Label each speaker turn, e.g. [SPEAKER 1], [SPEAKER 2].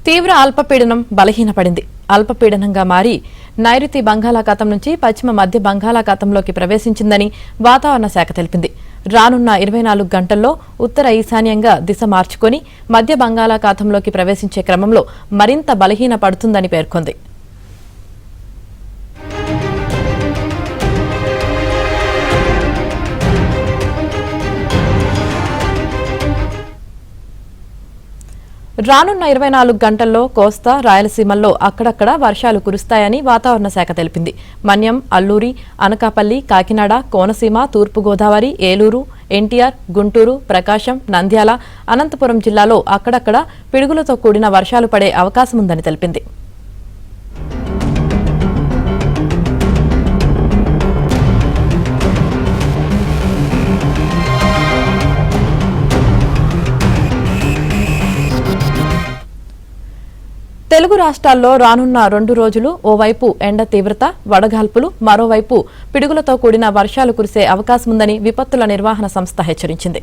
[SPEAKER 1] తీవ్ర అల్పపీడనం బలహీనపడింది. అల్పపీడనంగా మారి నైరుతి బంగాళాఖాతం నుంచి పశ్చిమ మధ్య బంగాళాఖాతంలోకి ప్రవేశించిందని వాతావరణ శాఖ తెలిపింది. రానున్న 24 గంటల్లో ఉత్తర ఈశాన్యంగా దిశ మార్చుకొని మధ్య బంగాళాఖాతంలోకి ప్రవేశించే క్రమంలో మరింత బలహీనపడుతుందని పేర్కొంది. రానున్న 24 గంటల్లో కోస్తా రాయలసీమల్లో అక్కడక్కడ వర్షాలు కురుస్తాయని వాతావరణ శాఖ తెలిపింది. మన్యం, అల్లూరి, అనకాపల్లి, కాకినాడ, కోనసీమ, తూర్పుగోదావరి, ఏలూరు, ఎన్టీఆర్, గుంటూరు, ప్రకాశం, నంద్యాల, అనంతపురం జిల్లాలో అక్కడక్కడ పిడుగులతో కూడిన వర్షాలు పడే అవకాశముందని తెలిపింది. తెలుగు రాష్ట్రాల్లో రానున్న 2 రోజులు ఓవైపు ఎండ తీవ్రత, వడగాల్పులు, మరోవైపు పిడుగులతో కూడిన వర్షాలు కురిసే అవకాశముందని విపత్తుల నిర్వహణ సంస్థ హెచ్చరించింది.